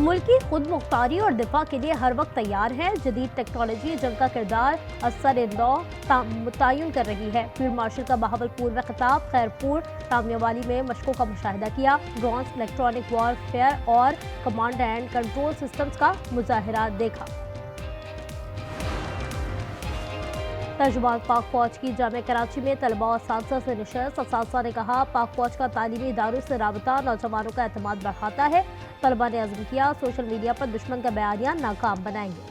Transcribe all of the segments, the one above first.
मुल्क की खुद मुख्तारी और दिफा के लिए हर वक्त तैयार है। जदीद टेक्नोलॉजी जंग का किरदार असर-ए-नौ मुतय्यन कर रही है। फील्ड मार्शल का बहावलपुर में खिताब, खैरपुर तामियावाली में मशकों का मुशाहिदा किया। ड्रोन्स, इलेक्ट्रॉनिक वॉरफेयर और कमांड एंड कंट्रोल सिस्टम्स का मुजाहिरा देखा। तर्जुमान पाक फौज की जामे कराची में तलबा और असातिज़ा से नशस्त। असातिज़ा ने कहा, पाक फौज का तालीमी इदारों से राबता नौजवानों का एतमाद बढ़ाता है। तलबा ने अज़्म किया, सोशल मीडिया पर दुश्मन का बयानिया नाकाम बनाएंगे।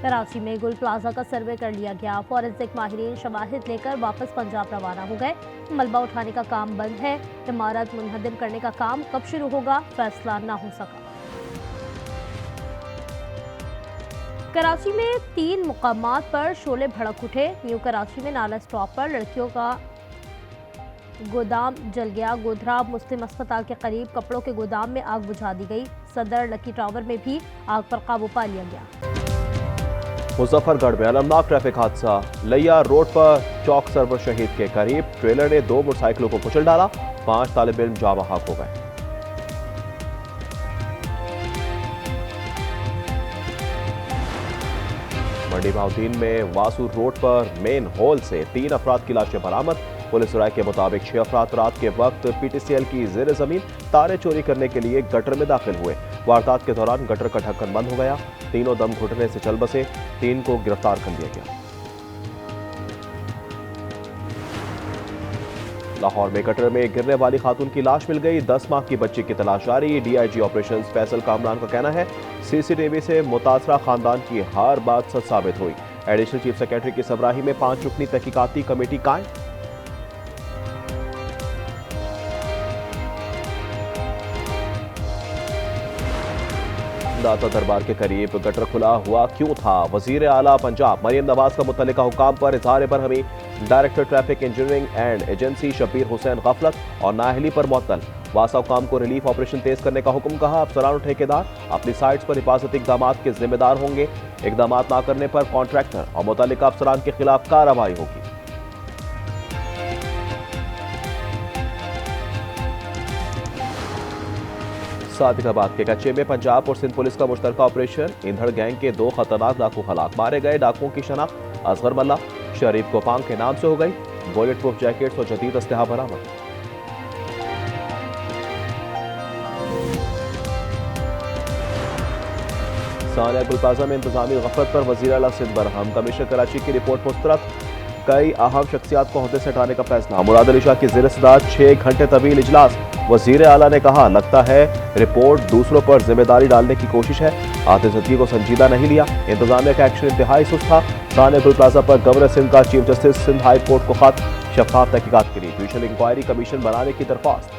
कराची में गुल प्लाजा का सर्वे कर लिया गया। फॉरेंसिक माहिरीन शवाहिद लेकर वापस पंजाब रवाना हो गए। मलबा उठाने का काम बंद है। इमारत मुनहदम करने का काम कब शुरू होगा, फैसला ना हो सका। कराची में 3 मुकामात पर शोले भड़क उठे। न्यू कराची में नाला स्टॉप पर लड़कियों का गोदाम जल गया। गोधरा मुस्लिम अस्पताल के करीब कपड़ों के गोदाम में आग बुझा दी गई। सदर लकी टावर में भी आग पर काबू पा लिया गया। मुजफ्फरगढ़ में अलमनाक ट्रैफिक हादसा। लिया रोड पर चौक सरवर शहीद के करीब ट्रेलर ने 2 मोटरसाइकिलों को कुचल डाला। 5 तालिब इल्म जाँ बहक हो गए। मंडी बहाउद्दीन में वासू रोड पर मेन होल से 3 अफराद की लाशें बरामद। पुलिस राय के मुताबिक 6 अफराद रात के वक्त पीटीसीएल की जेर जमीन तारे चोरी करने के लिए गटर में दाखिल हुए। वारदात के दौरान गटर का ढक्कन बंद हो गया। तीनों दम घुटने से चल बसे। 3 को गिरफ्तार कर लिया गया। लाहौर में गटर में गिरने वाली खातून की लाश मिल गई। 10 माह की बच्ची की तलाश जारी। डीआईजी ऑपरेशन फैसल कामरान का कहना है, सीसीटीवी से मुतासरा खानदान की हर बात सच साबित हुई। एडिशनल चीफ सेक्रेटरी की सरबराही में 5 रुकनी तहकीकाती कमेटी कायम। दाता दरबार के करीब गटर खुला हुआ क्यों था? वजीर आला पंजाब मरियम नवाज का मुतल्लिका हुकाम पर इजहार बरहमी। Director traffic engineering and agency Shabbir Hussain गफलत और नाअहली पर मुअत्तल। वासा हुकाम को रिलीफ ऑपरेशन तेज करने का हुक्म कहा। अफसरान और ठेकेदार अपनी साइट्स पर हिफाजती इकदाम के जिम्मेदार होंगे। इकदाम ना करने पर कॉन्ट्रैक्टर और मुतल्लिका अफसरान के खिलाफ कार्रवाई होगी। सादिकाबाद के कच्चे में पंजाब और सिंध पुलिस का मुश्तरका ऑपरेशन। इंधड़ गैंग के 2 खतरनाक डाकू हलाक। मारे गए डाकुओं की शनाख्त असगर मल्ला, शरीफ कोपांग के नाम से हो गई। बुलेट प्रूफ जैकेट्स और जदीद अस्लहा बरामद। सानिया गुल प्लाजा में इंतजामी गफलत पर वजीर आला सिंध बरहम। कमिश्नर कराची की रिपोर्ट मुस्तरद। कई अहम शख्सियात को ओहदे से हटाने का फैसला। मुराद अली शाह की ज़ेर सदारत 6 घंटे तवील इजलास। वजीर आला ने कहा, लगता है रिपोर्ट दूसरों पर जिम्मेदारी डालने की कोशिश है। आतिशदगी को संजीदा नहीं लिया। इंतजामिया का एक्शन इंतहाई सुस्त था। सानिया गुल प्लाजा पर गवर्नर सिंध का chief justice Sindh high court को खत। शफाफ तहकीकात के लिए जुडिशल इंक्वायरी कमीशन बनाने की दरख्वास्त।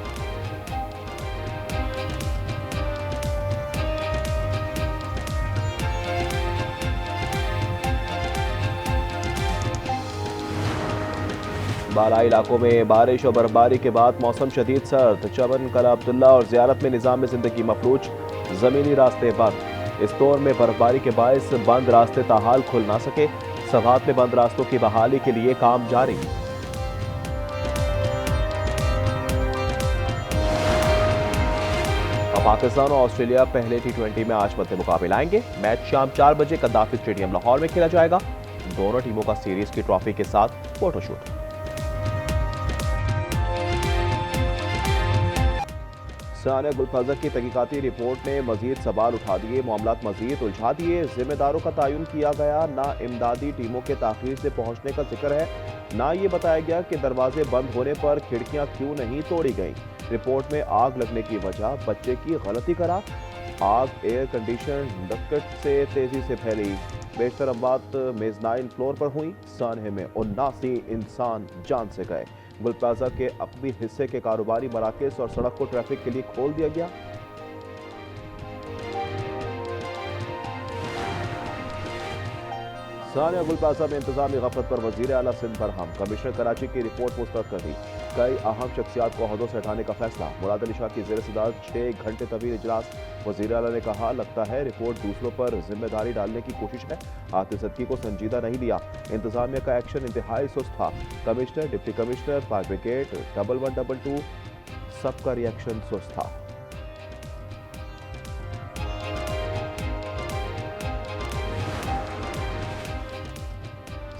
बालाई इलाकों में बारिश और बर्फबारी के बाद मौसम शदीद सर्द। चमन, कला अब्दुल्ला और ज़ियारत में निज़ाम ज़िंदगी मफलूज। ज़मीनी रास्ते बंद। इस दौर में बर्फबारी के बायस बंद रास्ते ताहाल खुल ना सके। सवात में बंद रास्तों की बहाली के लिए काम जारी। पाकिस्तान और ऑस्ट्रेलिया पहले T20 में आज मध्य मुकाबले आएंगे। मैच शाम 4 बजे कद्दाफी स्टेडियम लाहौर में खेला जाएगा। दोनों टीमों का सीरीज की ट्रॉफी के साथ फोटोशूट। सानिया गुल प्लाजा की तहकीकाती रिपोर्ट ने मजीद सवाल उठा दिए, मामलात मजीद उलझा दिए। जिम्मेदारों का तयन किया गया। ना इमदादी टीमों के ताखीर से पहुंचने का जिक्र है, ना ये बताया गया कि दरवाजे बंद होने पर खिड़कियां क्यों नहीं तोड़ी गई। रिपोर्ट में आग लगने की वजह बच्चे की गलती करार। आग एयर कंडीशन डक्ट से तेजी से फैली। बेशतर अमवात मेजनाइन फ्लोर पर हुई। सानहे में 79 इंसान जान से गए। गुल प्लाजा के अक़बी हिस्से के कारोबारी मराकज़ और सड़क को ट्रैफिक के लिए खोल दिया गया। सानिया गुल प्लाजा में इंतजामी गफलत पर वजीर आला सिंध बरहम। कमिश्नर कराची की रिपोर्ट मुस्तरद कर दी। कई अहम शख्सियात को ओहदों से हटाने का फैसला। मुराद अली शाह की ज़ेर सदारत 6 घंटे तवील इजलास। वजीर आला ने कहा, लगता है रिपोर्ट दूसरों पर जिम्मेदारी डालने की कोशिश है। आतिशदगी को संजीदा नहीं लिया। इंतजामिया का एक्शन इंतहाई सुस्त था। Commissioner, deputy commissioner, fire brigade, 1122 सबका रिएक्शन सुस्त था।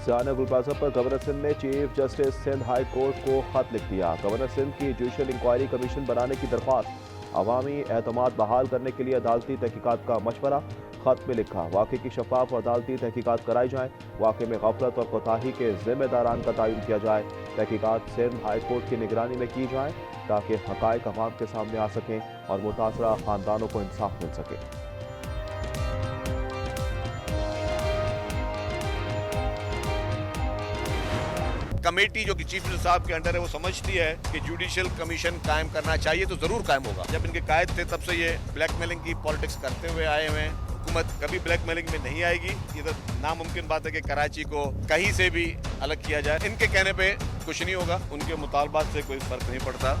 सियाना गुलबाजा पर गवर्नर सिंध ने chief justice Sindh high court को खत लिख दिया। गवर्नर सिंध की जुडिशल इंक्वायरी कमीशन बनाने की दरख्वास्त, अवामी एतमाद बहाल करने के लिए अदालती तहकीकात का मशवरा। खत में लिखा, वाक़े की शफाफ और अदालती तहकीकात कराई जाए, वाक़े में गफलत और कोताही के जिम्मेदारान का तयन किया जाए, तहकीकात सिंध हाई कोर्ट की निगरानी में की जाए ताकि हक़ाइक़ अवाम के सामने आ सकें और मुतासरा ख़ानदानों को इंसाफ मिल सके। कमेटी जो कि चीफ मिनिस्टर साहब के अंडर है वो समझती है कि जुडिशियल कमीशन कायम करना चाहिए तो जरूर कायम होगा। जब इनके कायद थे तब से ये ब्लैकमेलिंग की पॉलिटिक्स करते हुए आए हुए हैं। हुकूमत कभी ब्लैकमेलिंग में नहीं आएगी। ये तो नामुमकिन बात है कि कराची को कहीं से भी अलग किया जाए। इनके कहने पे कुछ नहीं होगा, उनके मुतालबात से कोई फर्क नहीं पड़ता।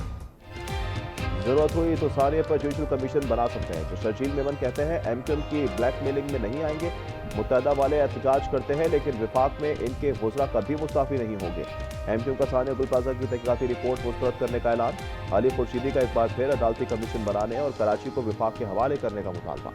जरूरत हुई तो सानिया पर जुडिशल कमीशन बना सकते हैं। जो शर्जील मेमन कहते हैं एमक्यूएम की ब्लैकमेलिंग में नहीं आएंगे। मुत्तहदा वाले एहतजाज करते हैं लेकिन विफाक में इनके वज़रा कभी मुस्ताफी नहीं होंगे। एमक्यूएम का सानिया गुलबाजा की तहकीकाती रिपोर्ट मुस्तरद करने का ऐलान। अली खुर्शीदी का एक बार फिर अदालती कमीशन बनाने और कराची को विफाक के हवाले करने का मुतालबा।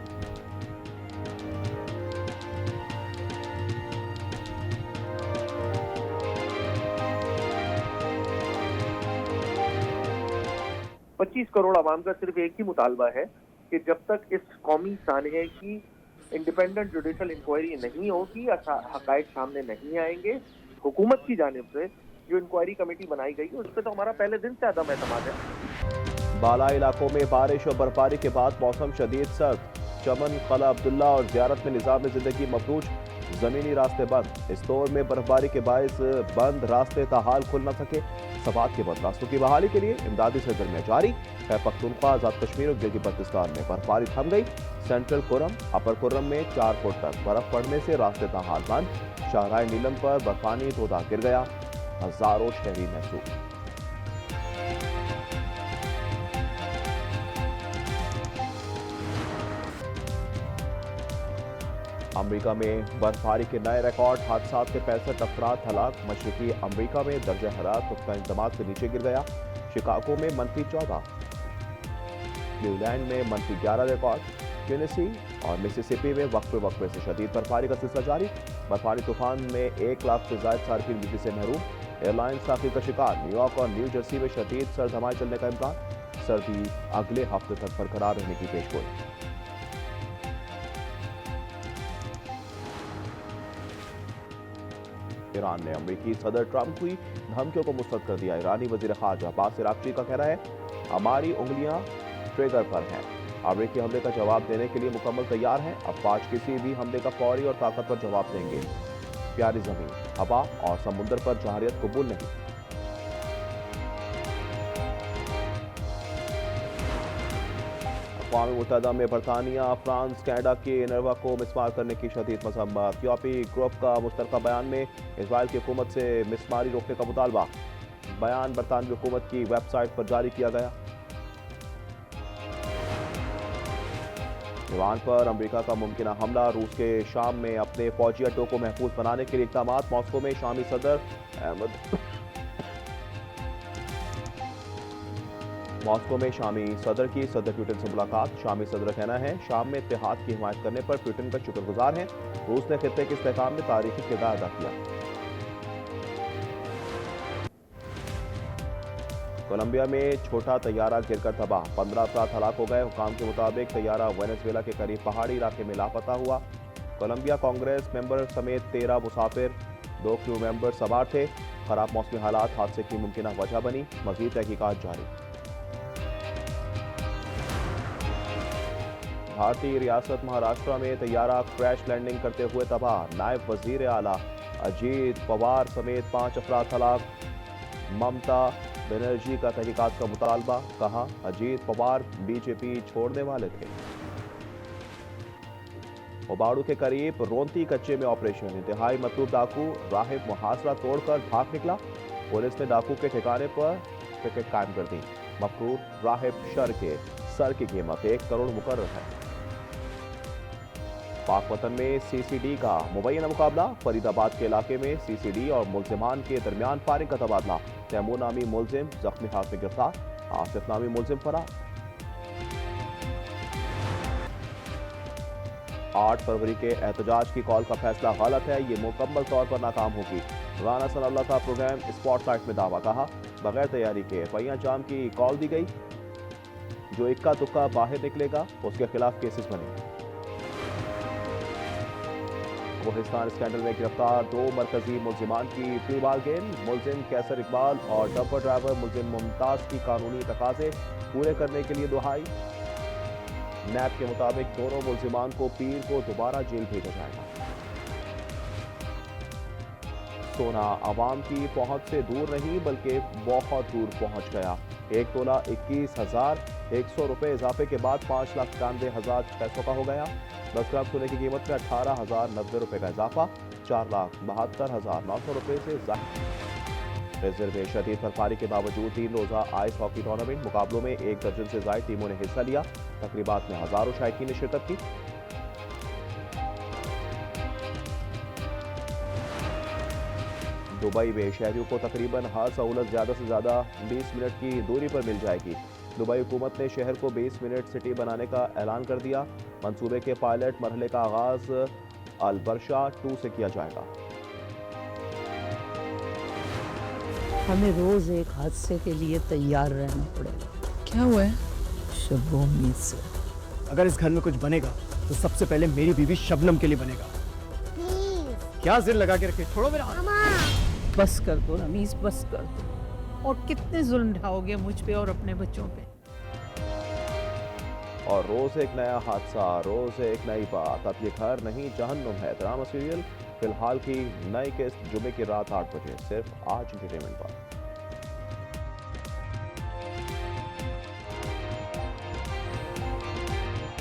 पच्चीस करोड़ आवाम का सिर्फ एक ही मुतालबा है कि जब तक इस कौमी सानहे की इंडिपेंडेंट जुडिशल इंक्वायरी नहीं होगी, हक़ाइक़ सामने नहीं आएंगे, हुकूमत की जानिब से जो इंक्वायरी कमेटी बनाई गई है उस पर तो हमारा पहले दिन से अदम एतमाद है। बाला इलाकों में बारिश और बर्फबारी के बाद मौसम शदीद सर्द। चमन, कला अब्दुल्ला और ज़ियारत में निज़ाम ज़िंदगी मफलूज, ज़मीनी रास्ते बंद। इस दौर में बर्फबारी के बायस बंद रास्ते ताहाल खुल न सके। सवात के बंद रास्तों की बहाली के लिए इमदादी सरगर्मियां जारी। खैबर पख्तूनख्वा, आज़ाद कश्मीर और गिलगित बल्तिस्तान में बर्फबारी थम गई। सेंट्रल कुर्रम, अपर कुर्रम में 4 फुट तक बर्फ पड़ने से रास्ते ताहाल बंद। शाहराह नीलम पर बर्फानी तोदा गिर गया, हजारों शहरी महसूस। अमरीका में बर्फबारी के नए रिकॉर्ड, हादसात के 65 अफराद हलाक। मशरकी अमरीका में दर्जा हरारत पुख्ता इंतजामात से नीचे गिर गया। शिकागो में -14, क्लीवलैंड में -11 रिकॉर्ड। टेनेसी और मिसिसिपी में वक्फे से शदीद बर्फबारी का सिलसिला जारी। बर्फानी तूफान में 1 लाख से ज्यादा सार्फिन बिजली से महरूम। एयरलाइंस ताख़ीर का शिकार। न्यूयॉर्क और न्यू जर्सी में शदीद सर्द हवाएं चलने का इम्कान। सर्दी अगले हफ्ते तक बरकरार रहने की पेशगोई। ईरान ने अमेरिकी सदर ट्रंप की धमकियों को मुस्तरद कर दिया। ईरानी वजीर खारजा अब्बास अराक्ची का कहना है, हमारी उंगलियां ट्रिगर पर हैं। अमेरिकी हमले का जवाब देने के लिए मुकम्मल तैयार हैं। अफवाज किसी भी हमले का फौरी और ताकतवर जवाब देंगे। प्यारी जमीन, हवा और समुद्र पर जहारियत कबूल नहीं। अक़वाम मुत्तहिदा में बरतानिया, फ्रांस, कनाडा के इनरवा को मिसमार करने की शदीद मज़म्मत। यूरोपी ग्रुप का मुश्तरका बयान में इजराइल की हुकूमत से मिसमारी रोकने का मुतालबा। बयान बरतानवी हुकूमत की वेबसाइट पर जारी किया गया। ईरान पर अमेरिका का मुमकिन हमला। रूस के शाम में अपने फौजी अड्डों को महफूज बनाने के लिए इक़दाम। मॉस्को में शामी सदर की सदर पुतिन से मुलाकात। शामी सदर का कहना है, शाम में इत्तेहाद की हिमायत करने पर पुतिन का शुक्रगुजार है। रूस ने खित्ते के इस्तेहकाम में तारीखी किरदार अदा किया। कोलंबिया में छोटा तैयारा गिरकर तबाह, 15 अफराद हलाक हो गए। हुकाम के मुताबिक तैयारा वेनेजुएला के करीब पहाड़ी इलाके में लापता हुआ। कोलंबिया कांग्रेस मेंबर समेत 13 मुसाफिर, 2 क्रू मेंबर सवार थे। खराब मौसमी हालात हादसे की मुमकिन वजह बनी। मजीद तहकीकात जारी। भारतीय रियासत महाराष्ट्र में तैयारा क्रैश लैंडिंग करते हुए तबाह। नायब वजीर आला अजीत पवार समेत 5 अफराद हलाक। ममता बनर्जी का तहकीकात का मुतालबा। कहा, अजीत पवार बीजेपी छोड़ने वाले थे। ओबाड़ू के करीब रोंती कच्चे में ऑपरेशन। इंतहाई मतलूब डाकू राहिब मुहासरा तोड़कर भाग निकला। पुलिस ने डाकू के ठिकाने पर विकेट कायम कर दी। मफरूर राहिब शर के सर की कीमत 1 करोड़ मुकर्रर है। पाक वतन में सीसीडी का मुबैना मुकाबला। फरीदाबाद के इलाके में सीसीडी और मुल्जिमान के दरमियान फायरिंग का तबादला। तैमूर नामी मुल्जिम जख्मी हालत में गिरफ्तार। आसिफ नामी मुलजिम फरार। 8 फरवरी के एहतजाज की कॉल का फैसला गलत है, ये मुकम्मल तौर पर नाकाम होगी। राना सनाउल्लाह का प्रोग्राम स्पॉटलाइट में दावा, कहा बगैर तैयारी के एफआईआर जाम की कॉल दी गई, जो इक्का दुक्का बाहर निकलेगा उसके खिलाफ केसेस बनेंगे। कोहिस्तान स्कैंडल में गिरफ्तार 2 मरकजी मुलजिमान की प्री बार्गेन, मुलजिम कैसर इकबाल और डंपर ड्राइवर मुलजिम मुमताज की कानूनी तकाजे पूरे करने के लिए दुहाई। नैब के मुताबिक दोनों मुलजिमान को पीर को दोबारा जेल भेजा जाएगा। सोना आवाम की पहुंच से दूर नहीं बल्कि बहुत दूर पहुंच गया। 1 तोला 21,100 रुपए इजाफे के बाद 5,91,600 का हो गया। 10 ग्राम सोने की कीमत में 18,090 रुपए का इजाफा, 4,72,900 रुपए से ज्यादा। रिजर्व में शदीद बर्फबारी के बावजूद 3 रोजा आइस हॉकी टूर्नामेंट मुकाबलों में 1 दर्जन से ज्यादा टीमों ने हिस्सा लिया। तकरीबात में हजारों शायकीन ने शिरकत की। दुबई में शहरियों को तकरीबन हर सहूलत ज़्यादा से ज़्यादा 20 मिनट की दूरी पर मिल जाएगी। दुबई हुकूमत ने शहर को 20 मिनट सिटी बनाने का ऐलान कर दिया। मंसूबे के पायलट मरहले का आगाज अल-बरशा 2 से किया जाएगा। हमें रोज एक हादसे के लिए तैयार रहना पड़ेगा। क्या हुआ है? शब उम्मीद से। अगर इस घर में कुछ बनेगा तो सबसे पहले मेरी बीवी शबनम के लिए बनेगा। क्या जिद लगा के रखे, छोड़ो मेरा हाथ। बस कर दो रमीज, बस कर दो। और कितने जुल्म ढाओगे मुझ पे और अपने बच्चों पे? और रोज एक नया हादसा, रोज एक नई बात। अब ये घर नहीं जहन्नुम है। ड्रामा सीरियल फिलहाल की नई किस्त जुमे की रात 8 बजे सिर्फ आज एंटरटेनमेंट पर।